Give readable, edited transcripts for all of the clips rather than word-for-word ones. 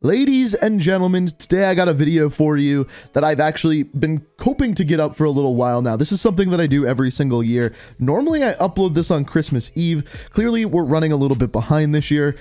Ladies and gentlemen, today I got a video for you that I've actually been hoping to get up for a little while now. This is something that I do every single year. Normally I upload this on Christmas Eve. Clearly we're running a little bit behind this year,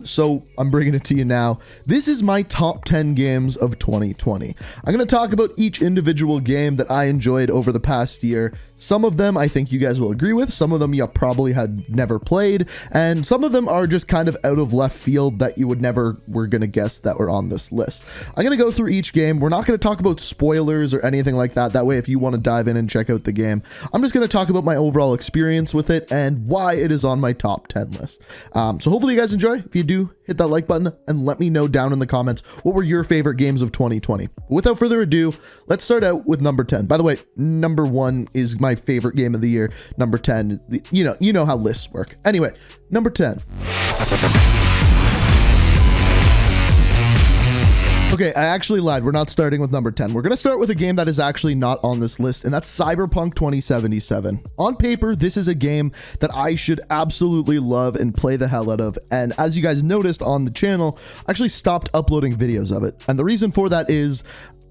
so I'm bringing it to you now. This is my top 10 games of 2020. I'm going to talk about each individual game that I enjoyed over the past year. Some of them I think you guys will agree with, some of them you probably had never played, and some of them are just kind of out of left field that you would never were going to guess that were on this list. I'm going to go through each game. We're not going to talk about spoilers or anything like that. That way, if you want to dive in and check out the game, I'm just going to talk about my overall experience with it and why it is on my top 10 list. So hopefully you guys enjoy. If you do, hit that like button and let me know down in the comments what were your favorite games of 2020. Without further ado, let's start out with number 10. By the way, number 1 is my favorite game of the year. Number 10, you know how lists work. Anyway, number 10. Okay, I actually lied. We're not starting with number 10. We're going to start with a game that is actually not on this list, and that's Cyberpunk 2077. On paper, this is a game that I should absolutely love and play the hell out of, and as you guys noticed on the channel, I actually stopped uploading videos of it. And the reason for that is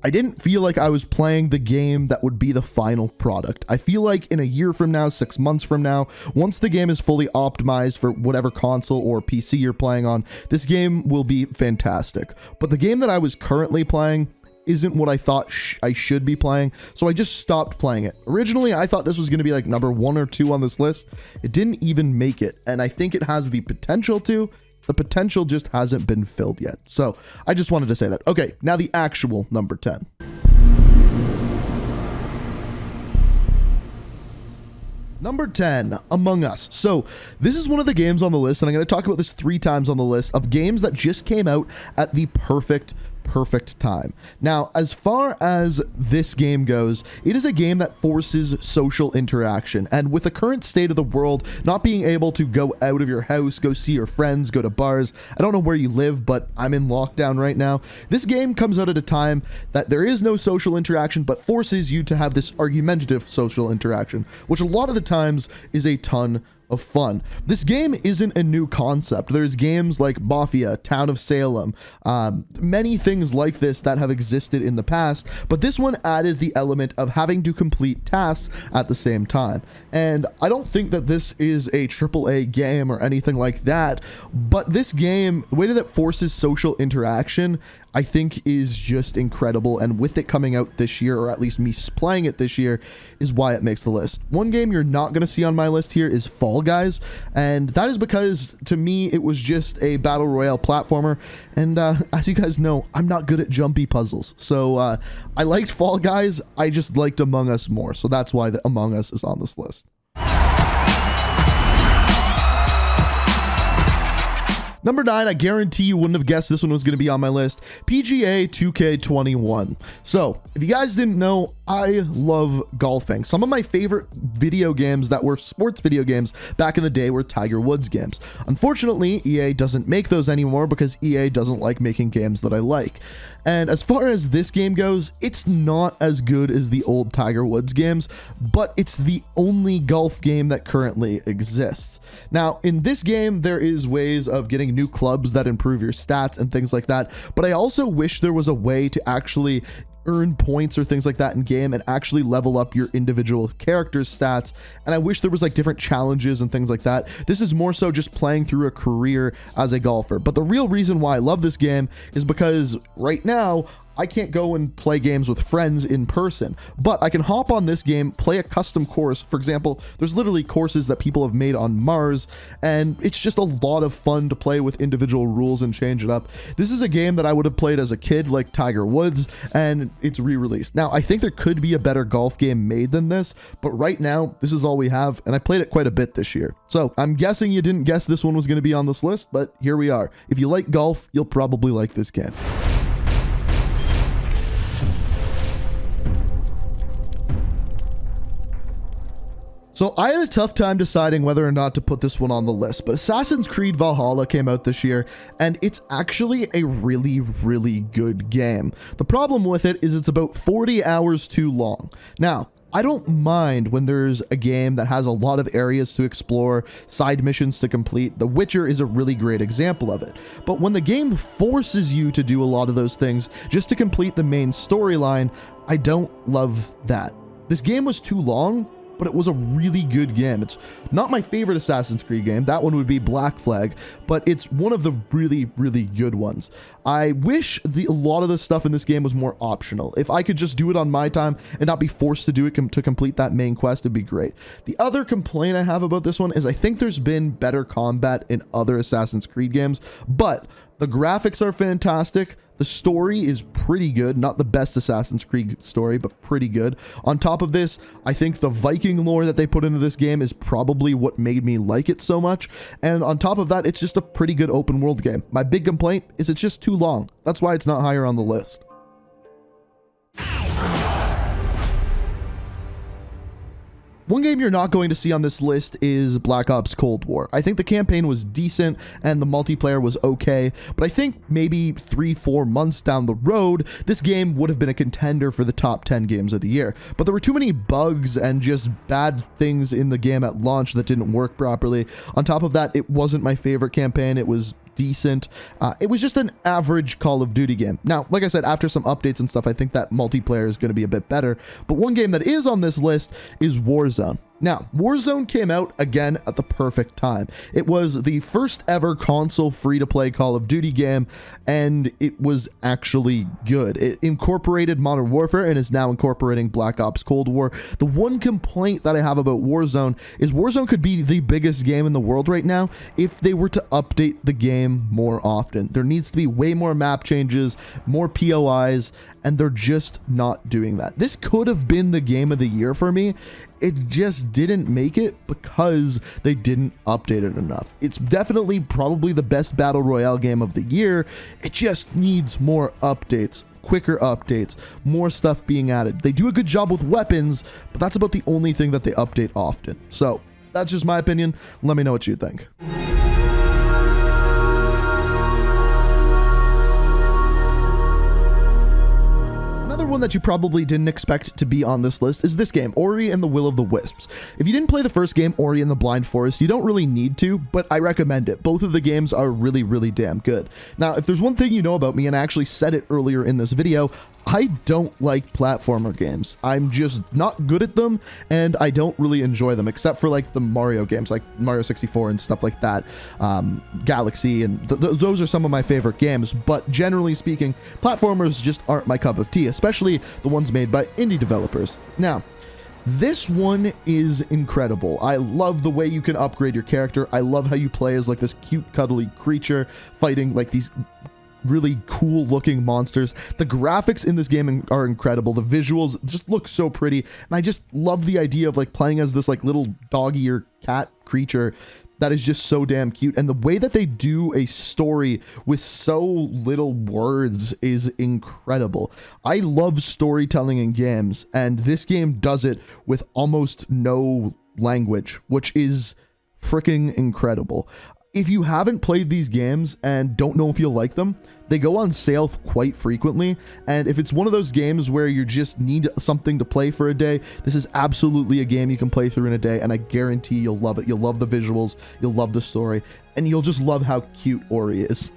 I didn't feel like I was playing the game that would be the final product. I feel like in a year from now, 6 months from now, once the game is fully optimized for whatever console or PC you're playing on, this game will be fantastic. But the game that I was currently playing isn't what I thought I should be playing, so I just stopped playing it. Originally, I thought this was going to be like number 1 or 2 on this list. It didn't even make it, and I think it has the potential to. The potential just hasn't been filled yet. So I just wanted to say that. Okay, now the actual number 10. Number 10, Among Us. So this is one of the games on the list, and I'm going to talk about this 3 times on the list, of games that just came out at the perfect time. Now, as far as this game goes, it is a game that forces social interaction, and with the current state of the world, not being able to go out of your house, go see your friends, go to bars, I don't know where you live, but I'm in lockdown right now. This game comes out at a time that there is no social interaction, but forces you to have this argumentative social interaction, which a lot of the times is a ton of fun. This game isn't a new concept. There's games like Mafia, Town of Salem, many things like this that have existed in the past, but this one added the element of having to complete tasks at the same time. And I don't think that this is a AAA game or anything like that, but this game, the way that it forces social interaction, I think is just incredible, and with it coming out this year, or at least me playing it this year, is why it makes the list. One game you're not going to see on my list here is Fall Guys, and that is because to me it was just a battle royale platformer, and as you guys know, I'm not good at jumpy puzzles, so I liked Fall Guys, I just liked Among Us more, so that's why the Among Us is on this list. Number 9, I guarantee you wouldn't have guessed this one was going to be on my list, PGA 2K21. So, if you guys didn't know, I love golfing. Some of my favorite video games that were sports video games back in the day were Tiger Woods games. Unfortunately, EA doesn't make those anymore because EA doesn't like making games that I like. And as far as this game goes, it's not as good as the old Tiger Woods games, but it's the only golf game that currently exists. Now, in this game, there is ways of getting new clubs that improve your stats and things like that, but I also wish there was a way to actually earn points or things like that in game and actually level up your individual character's stats, and I wish there was like different challenges and things like that. This is more so just playing through a career as a golfer, but the real reason why I love this game is because right now I can't go and play games with friends in person, but I can hop on this game, play a custom course. For example, there's literally courses that people have made on Mars, and it's just a lot of fun to play with individual rules and change it up. This is a game that I would have played as a kid like Tiger Woods, and it's re-released. Now, I think there could be a better golf game made than this, but right now, this is all we have, and I played it quite a bit this year. So I'm guessing you didn't guess this one was going to be on this list, but here we are. If you like golf, you'll probably like this game. So I had a tough time deciding whether or not to put this one on the list, but Assassin's Creed Valhalla came out this year, and it's actually a really, really good game. The problem with it is it's about 40 hours too long. Now, I don't mind when there's a game that has a lot of areas to explore, side missions to complete. The Witcher is a really great example of it. But when the game forces you to do a lot of those things just to complete the main storyline, I don't love that. This game was too long, but it was a really good game. It's not my favorite Assassin's Creed game. That one would be Black Flag, but it's one of the really, really good ones. I wish a lot of the stuff in this game was more optional. If I could just do it on my time and not be forced to do it to complete that main quest, it'd be great. The other complaint I have about this one is I think there's been better combat in other Assassin's Creed games, but the graphics are fantastic. The story is pretty good. Not the best Assassin's Creed story, but pretty good. On top of this, I think the Viking lore that they put into this game is probably what made me like it so much. And on top of that, it's just a pretty good open world game. My big complaint is it's just too long. That's why it's not higher on the list. One game you're not going to see on this list is Black Ops Cold War. I think the campaign was decent and the multiplayer was okay, but I think maybe 3-4 months down the road, this game would have been a contender for the top 10 games of the year. But there were too many bugs and just bad things in the game at launch that didn't work properly. On top of that, it wasn't my favorite campaign. It was decent. It was just an average Call of Duty game. Now, like I said, after some updates and stuff, I think that multiplayer is going to be a bit better. But one game that is on this list is Warzone. Now, Warzone came out again at the perfect time. It was the first ever console free-to-play Call of Duty game, and it was actually good. It incorporated Modern Warfare and is now incorporating Black Ops Cold War. The one complaint that I have about Warzone is Warzone could be the biggest game in the world right now if they were to update the game more often. There needs to be way more map changes, more POIs, and they're just not doing that. This could have been the game of the year for me. It just didn't make it because they didn't update it enough. It's definitely probably the best battle royale game of the year. It just needs more updates, quicker updates, more stuff being added. They do a good job with weapons, but that's about the only thing that they update often. So that's just my opinion. Let me know what you think. Another one that you probably didn't expect to be on this list is this game, Ori and the Will of the Wisps. If you didn't play the first game, Ori and the Blind Forest, you don't really need to, but I recommend it. Both of the games are really, really damn good. Now, if there's one thing you know about me, and I actually said it earlier in this video, I don't like platformer games. I'm just not good at them, and I don't really enjoy them, except for like the Mario games, like Mario 64 and stuff like that, Galaxy, and those are some of my favorite games. But generally speaking, platformers just aren't my cup of tea, especially the ones made by indie developers. Now, this one is incredible. I love the way you can upgrade your character. I love how you play as like this cute, cuddly creature fighting like these really cool looking monsters. The graphics in this game are incredible. The visuals just look so pretty, and I just love the idea of like playing as this like little doggy or cat creature that is just so damn cute. And the way that they do a story with so little words is incredible. I love storytelling in games, and this game does it with almost no language, which is freaking incredible. If you haven't played these games and don't know if you'll like them, they go on sale quite frequently. And if it's one of those games where you just need something to play for a day, this is absolutely a game you can play through in a day, and I guarantee you'll love it. You'll love the visuals, you'll love the story, and you'll just love how cute Ori is.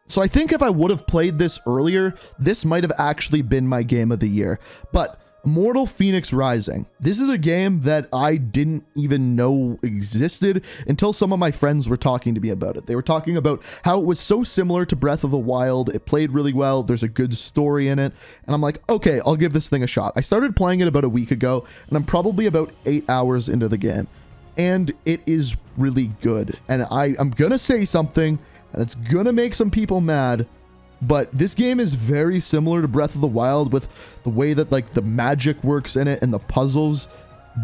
So I think if I would have played this earlier, this might have actually been my game of the year. But Immortal Phoenix Rising. This is a game that I didn't even know existed until some of my friends were talking to me about it. They were talking about how it was so similar to Breath of the Wild. It played really well. There's a good story in it. And I'm like, okay, I'll give this thing a shot. I started playing it about a week ago, and I'm probably about 8 hours into the game. And it is really good. And I'm going to say something, and it's going to make some people mad, but this game is very similar to Breath of the Wild with the way that like the magic works in it and the puzzles,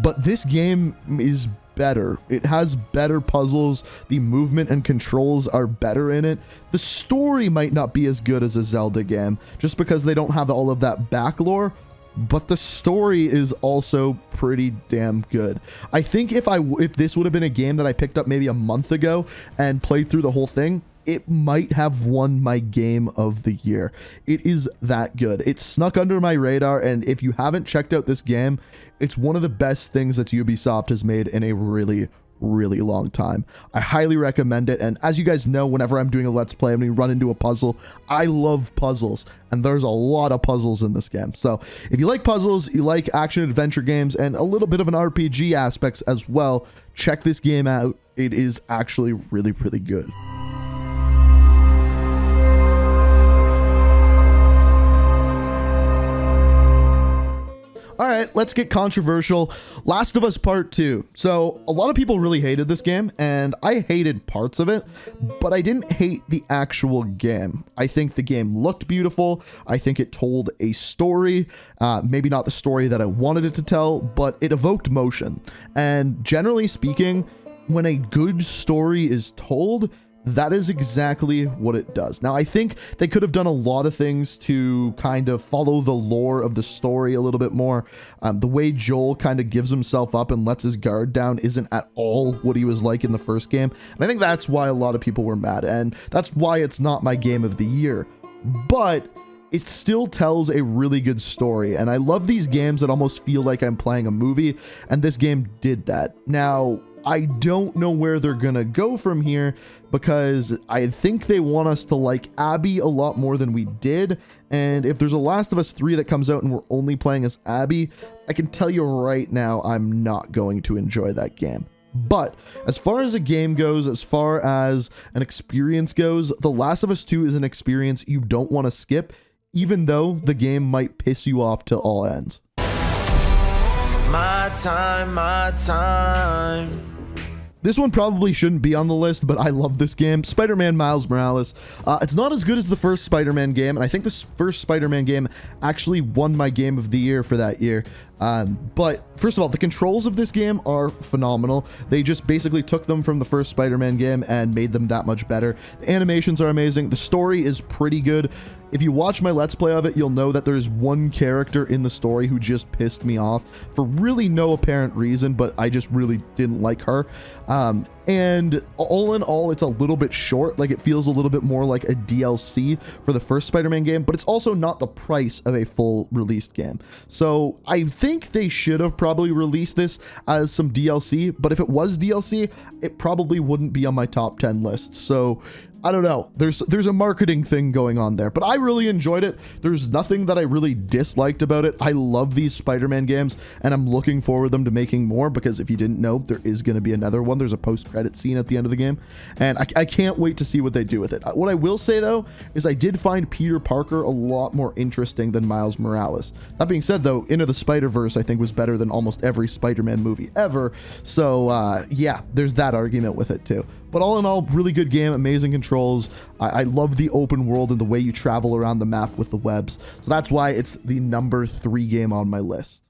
but this game is better. It has better puzzles. The movement and controls are better in it. The story might not be as good as a Zelda game just because they don't have all of that back lore, but the story is also pretty damn good. I think if this would have been a game that I picked up maybe a month ago and played through the whole thing, it might have won my game of the year. It is that good. It snuck under my radar, and if you haven't checked out this game, it's one of the best things that Ubisoft has made in a really long time. I highly recommend it. And as you guys know, whenever I'm doing a let's play and we run into a puzzle, I love puzzles, and there's a lot of puzzles in this game. So if you like puzzles, you like action adventure games, and a little bit of an RPG aspects as well, check this game out. It is actually really good. All right, let's get controversial. Last of Us Part 2. So a lot of people really hated this game, and I hated parts of it, but I didn't hate the actual game. I think the game looked beautiful. I think it told a story, maybe not the story that I wanted it to tell, but it evoked motion. And generally speaking, when a good story is told, that is exactly what it does. Now, I think they could have done a lot of things to kind of follow the lore of the story a little bit more. The way Joel kind of gives himself up and lets his guard down isn't at all what he was like in the first game. And I think that's why a lot of people were mad, and that's why it's not my game of the year. But it still tells a really good story, and I love these games that almost feel like I'm playing a movie, and this game did that. Now, I don't know where they're gonna go from here, because I think they want us to like Abby a lot more than we did. And if there's a Last of Us 3 that comes out and we're only playing as Abby, I can tell you right now, I'm not going to enjoy that game. But as far as a game goes, as far as an experience goes, The Last of Us 2 is an experience you don't want to skip, even though the game might piss you off to all ends. My time. This one probably shouldn't be on the list, but I love this game. Spider-Man Miles Morales. It's not as good as the first Spider-Man game, and I think this first Spider-Man game actually won my game of the year for that year. But first of all, the controls of this game are phenomenal. They just basically took them from the first Spider-Man game and made them that much better. The animations are amazing. The story is pretty good. If you watch my Let's Play of it, you'll know that there's one character in the story who just pissed me off for really no apparent reason, but I just really didn't like her. And all in all, it's a little bit short. Like, it feels a little bit more like a DLC for the first Spider-Man game, but it's also not the price of a full released game. So I think they should have probably released this as some DLC, but if it was DLC, it probably wouldn't be on my top 10 list. So I don't know. There's a marketing thing going on there, but I really enjoyed it. There's nothing that I really disliked about it. I love these Spider-Man games, and I'm looking forward them to making more, because if you didn't know, there is going to be another one. There's a post-credit scene at the end of the game, and I can't wait to see what they do with it. What I will say, though, is I did find Peter Parker a lot more interesting than Miles Morales. That being said, though, Into the Spider-Verse, I think, was better than almost every Spider-Man movie ever. So, yeah, there's that argument with it, too. But all in all, really good game, amazing controls. I love the open world and the way you travel around the map with the webs. So that's why it's the number 3 game on my list.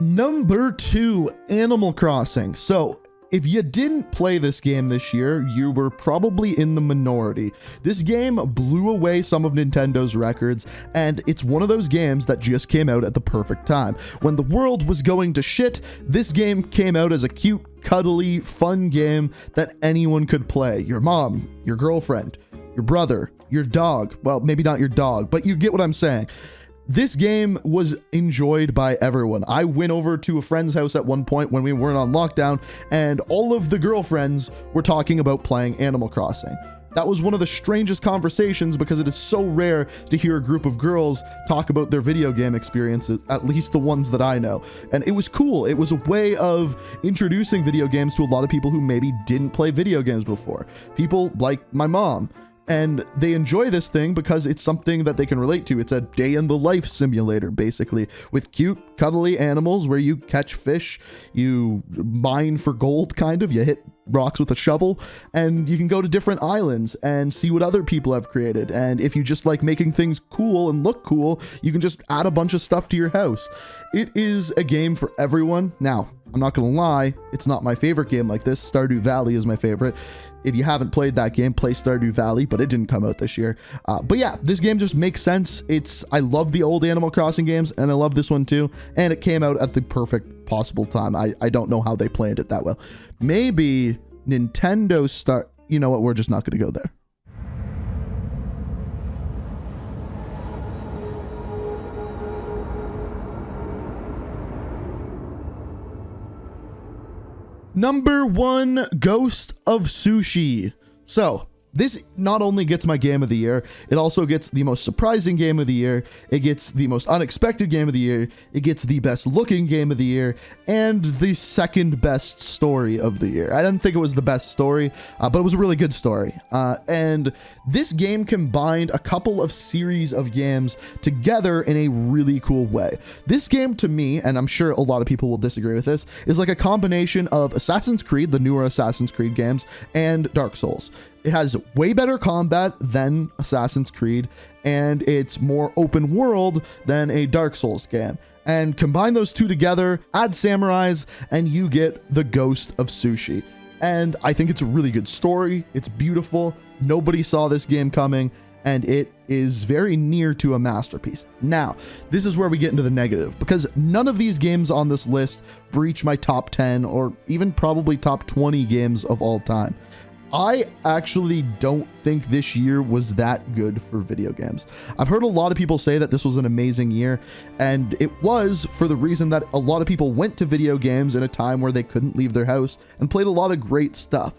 Number 2, Animal Crossing. So if you didn't play this game this year, you were probably in the minority. This game blew away some of Nintendo's records, and it's one of those games that just came out at the perfect time. When the world was going to shit, this game came out as a cute, cuddly, fun game that anyone could play. Your mom, your girlfriend, your brother, your dog. Well, maybe not your dog, but you get what I'm saying. This game was enjoyed by everyone. I went over to a friend's house at one point when we weren't on lockdown, and all of the girlfriends were talking about playing Animal Crossing. That was one of the strangest conversations, because it is so rare to hear a group of girls talk about their video game experiences, at least the ones that I know. And it was cool. It was a way of introducing video games to a lot of people who maybe didn't play video games before. People like my mom. And they enjoy this thing because it's something that they can relate to. It's a day in the life simulator, basically, with cute, cuddly animals where you catch fish, you mine for gold, kind of. You hit rocks with a shovel, and you can go to different islands and see what other people have created. And if you just like making things cool and look cool, you can just add a bunch of stuff to your house. It is a game for everyone. Now, I'm not gonna lie, it's not my favorite game like this. Stardew Valley is my favorite. If you haven't played that game, play Stardew Valley, but it didn't come out this year. But yeah, this game just makes sense. I love the old Animal Crossing games, and I love this one too. And it came out at the perfect possible time. I don't know how they planned it that well. Maybe Nintendo you know what? We're just not going to go there. Number 1, Ghost of Tsushima. So, this not only gets my game of the year, it also gets the most surprising game of the year, it gets the most unexpected game of the year, it gets the best looking game of the year, and the second best story of the year. I didn't think it was the best story, but it was a really good story. And this game combined a couple of series of games together in a really cool way. This game to me, and I'm sure a lot of people will disagree with this, is like a combination of Assassin's Creed, the newer Assassin's Creed games, and Dark Souls. It has way better combat than Assassin's Creed, and it's more open world than a Dark Souls game. And combine those two together, add samurais, and you get the Ghost of Tsushima. And I think it's a really good story. It's beautiful. Nobody saw this game coming, and it is very near to a masterpiece. Now, this is where we get into the negative, because none of these games on this list breach my top 10 or even probably top 20 games of all time. I actually don't think this year was that good for video games. I've heard a lot of people say that this was an amazing year, and it was for the reason that a lot of people went to video games in a time where they couldn't leave their house and played a lot of great stuff.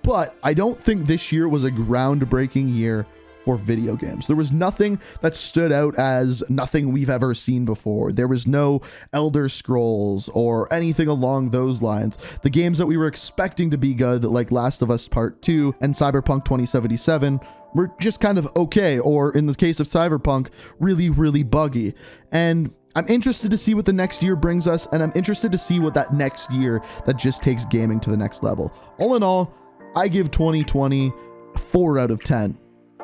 But I don't think this year was a groundbreaking year for video games. There was nothing that stood out as nothing we've ever seen before. There was no Elder Scrolls or anything along those lines. The games that we were expecting to be good, like Last of Us Part 2 and Cyberpunk 2077, were just kind of okay, or in the case of Cyberpunk, really, really buggy. And I'm interested to see what the next year brings us, and I'm interested to see what that next year that just takes gaming to the next level. All in all, I give 2020 4 out of 10.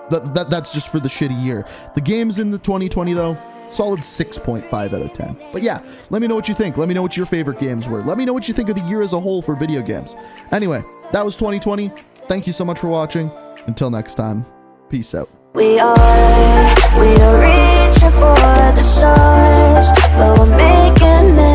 That's just for the shitty year. The games in the 2020 though, solid 6.5 out of 10. But yeah, let me know what you think. Let me know what your favorite games were. Let me know what you think of the year as a whole for video games. Anyway, that was 2020. Thank you so much for watching. Until next time, peace out. We are reaching for the stars, but we're making it.